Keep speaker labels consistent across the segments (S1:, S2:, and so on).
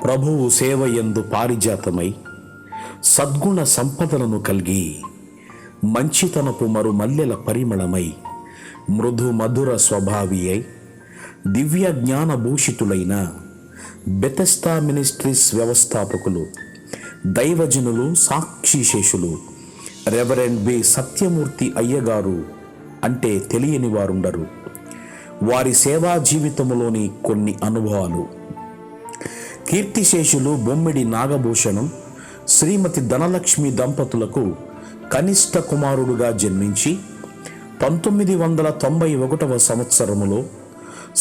S1: ప్రభువు సేవయందు పారిజాతమై సద్గుణ సంపదలను కలిగి మంచితనపు మరుమల్లెల పరిమళమై మృదు మధుర స్వభావి అయి దివ్య జ్ఞానభూషితులైన బెతెస్దా మినిస్ట్రీస్ వ్యవస్థాపకులు దైవజనులు సాక్షిశేషులు రెవరెండ్ బి సత్యమూర్తి అయ్యగారు అంటే తెలియని వారుండరు. వారి సేవా జీవితంలోని కొన్ని అనుభవాలు. కీర్తిశేషులు బొమ్మిడి నాగభూషణం శ్రీమతి ధనలక్ష్మి దంపతులకు కనిష్ట కుమారుడుగా జన్మించి 1991వ సంవత్సరములో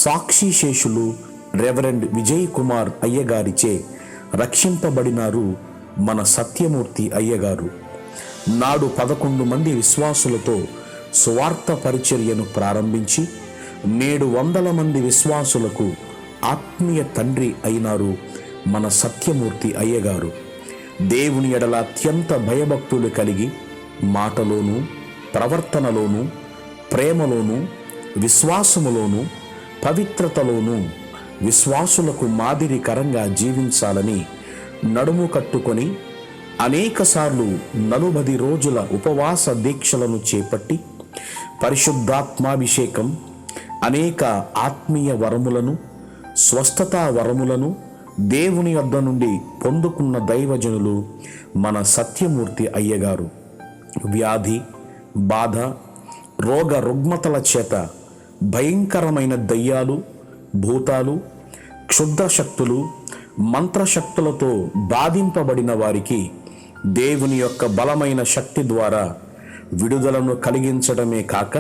S1: సాక్షిశేషులు రెవరెండ్ విజయ్ కుమార్ అయ్యగారిచే రక్షింపబడినారు మన సత్యమూర్తి అయ్యగారు. నాడు 11 మంది విశ్వాసులతో సువార్త పరిచర్యను ప్రారంభించి నేడు 100 మంది విశ్వాసులకు ఆత్మీయ తండ్రి అయినారు మన సత్యమూర్తి అయ్యగారు. దేవుని ఎడల అత్యంత భయభక్తులు కలిగి మాటలోనూ ప్రవర్తనలోనూ ప్రేమలోనూ విశ్వాసములోనూ పవిత్రతలోనూ విశ్వాసులకు మాదిరికరంగా జీవించాలని నడుము కట్టుకొని అనేకసార్లు 40 రోజుల ఉపవాస దీక్షలను చేపట్టి పరిశుద్ధాత్మాభిషేకం, అనేక ఆత్మీయ వరములను, స్వస్థతా వరములను దేవుని వద్ద నుండి పొందుకున్న దైవజనులు మన సత్యమూర్తి అయ్యగారు. వ్యాధి బాధ రోగ రుగ్మతల చేత భయంకరమైన దయ్యాలు, భూతాలు, క్షుద్ర శక్తులు, మంత్రశక్తులతో బాధింపబడిన వారికి దేవుని యొక్క బలమైన శక్తి ద్వారా విడుదలను కలిగించడమే కాక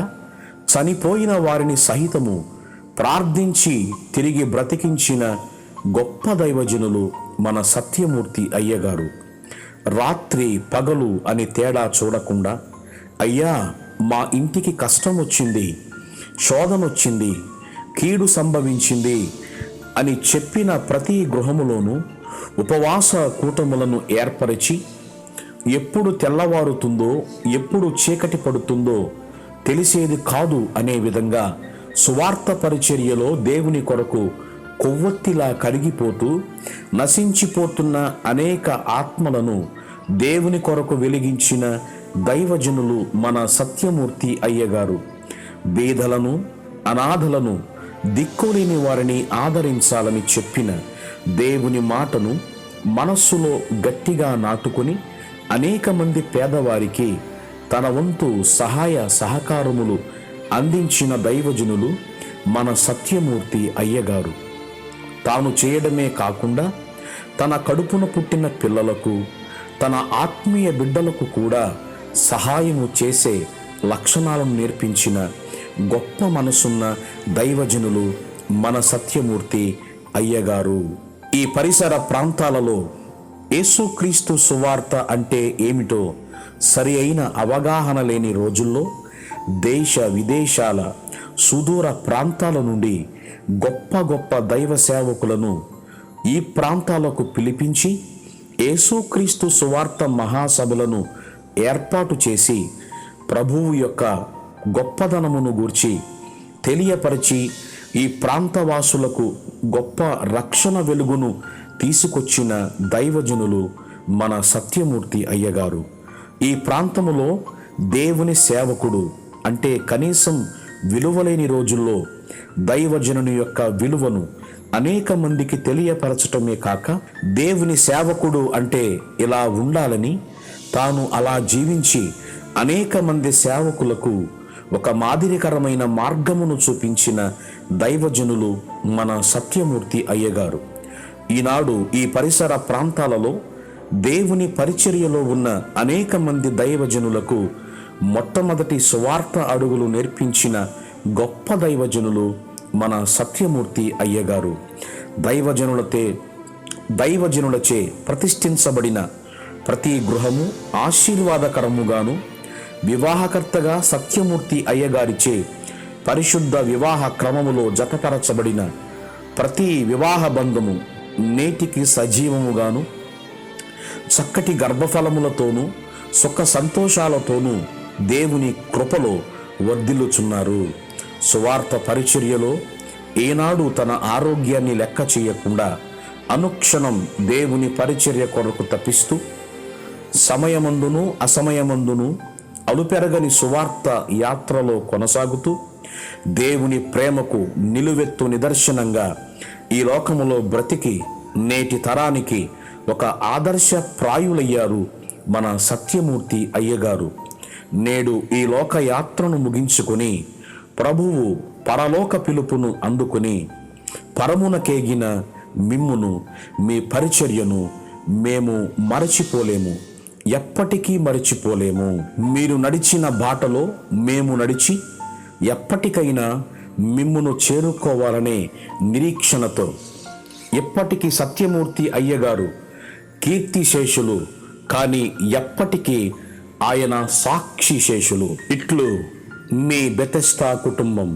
S1: చనిపోయిన వారిని సహితము ప్రార్థించి తిరిగి బ్రతికించిన గొప్ప దైవజనులు మన సత్యమూర్తి అయ్యగారు. రాత్రి పగలు అని తేడా చూడకుండా, అయ్యా మా ఇంటికి కష్టం వచ్చింది, శోధనొచ్చింది, కీడు సంభవించింది అని చెప్పిన ప్రతి గృహములోనూ ఉపవాస కూటములను ఏర్పరిచి ఎప్పుడు తెల్లవారుతుందో ఎప్పుడు చీకటి పడుతుందో తెలిసేది కాదు అనే విధంగా సువార్త పరిచర్యలో దేవుని కొరకు కొవ్వొత్తిలా కరిగిపోతూ నశించిపోతున్న అనేక ఆత్మలను దేవుని కొరకు వెలిగించిన దైవజనులు మన సత్యమూర్తి అయ్యగారు. బీదలను, అనాథలను, దిక్కులేని వారిని ఆదరించాలని చెప్పిన దేవుని మాటను మనస్సులో గట్టిగా నాటుకొని అనేక మంది పేదవారికి తన వంతు సహాయ సహకారములు అందించిన దైవజనులు మన సత్యమూర్తి అయ్యగారు. తాను చేయడమే కాకుండా తన కడుపున పుట్టిన పిల్లలకు, తన ఆత్మీయ బిడ్డలకు కూడా సహాయము చేసే లక్షణాలను నేర్పించిన గొప్ప మనసున్న దైవజనులు మన సత్యమూర్తి అయ్యగారు. ఈ పరిసర ప్రాంతాలలో యేసుక్రీస్తు సువార్త అంటే ఏమిటో సరి అయిన అవగాహన లేని రోజుల్లో దేశ విదేశాల సుదూర ప్రాంతాల నుండి గొప్ప గొప్ప దైవ సేవకులను ఈ ప్రాంతాలకు పిలిపించి యేసుక్రీస్తు సువార్త మహాసభలను ఏర్పాటు చేసి ప్రభువు యొక్క గొప్పదనమును గూర్చి తెలియపరిచి ఈ ప్రాంతవాసులకు గొప్ప రక్షణ వెలుగును తీసుకొచ్చిన దైవజనులు మన సత్యమూర్తి అయ్యగారు. ఈ ప్రాంతములో దేవుని సేవకుడు అంటే కనీసం విలువలేని రోజుల్లో దైవజనుని యొక్క విలువను అనేక మందికి తెలియపరచటమే కాక దేవుని సేవకుడు అంటే ఇలా ఉండాలని తాను అలా జీవించి అనేక మంది సేవకులకు ఒక మాదిరికరమైన మార్గమును చూపించిన దైవజనులు మన సత్యమూర్తి అయ్యగారు. ఈనాడు ఈ పరిసర ప్రాంతాలలో దేవుని పరిచర్యలో ఉన్న అనేక మంది దైవజనులకు మొట్టమొదటి సువార్త అడుగులు నేర్పించిన గొప్ప దైవజనులు మన సత్యమూర్తి అయ్యగారు. దైవజనులచే ప్రతిష్ఠించబడిన ప్రతి గృహము ఆశీర్వాదకరముగాను, వివాహకర్తగా సత్యమూర్తి అయ్యగారిచే పరిశుద్ధ వివాహ క్రమములో జతపరచబడిన ప్రతి వివాహ బంధము నేటికి సజీవముగాను, చక్కటి గర్భఫలములతోనూ సుఖ సంతోషాలతోనూ దేవుని కృపలో వర్ధిల్లుచున్నారు. సువార్త పరిచర్యలో ఏనాడు తన ఆరోగ్యాన్ని లెక్క చేయకుండా అనుక్షణం దేవుని పరిచర్య కొరకు తప్పిస్తూ సమయమందును అసమయమందును అలుపెరగని సువార్త యాత్రలో కొనసాగుతూ దేవుని ప్రేమకు నిలువెత్తు నిదర్శనంగా ఈ లోకములో బ్రతికి నేటి తరానికి ఒక ఆదర్శ ప్రాయులయ్యారు మన సత్యమూర్తి అయ్యగారు. నేడు ఈ లోక యాత్రను ముగించుకొని ప్రభువు పరలోక పిలుపును అందుకుని పరమునకేగిన మిమ్మును, మీ పరిచర్యను మేము మరచిపోలేము, ఎప్పటికీ మరచిపోలేము. మీరు నడిచిన బాటలో మేము నడిచి ఎప్పటికైనా మిమ్మును చేరుకోవాలనే నిరీక్షణతో ఎప్పటికీ సత్యమూర్తి అయ్యగారు కీర్తిశేషులు, కానీ ఎప్పటికీ ఆయన సాక్షి శేషులు. ఇట్లు మీ బెతెస్దా కుటుంబం.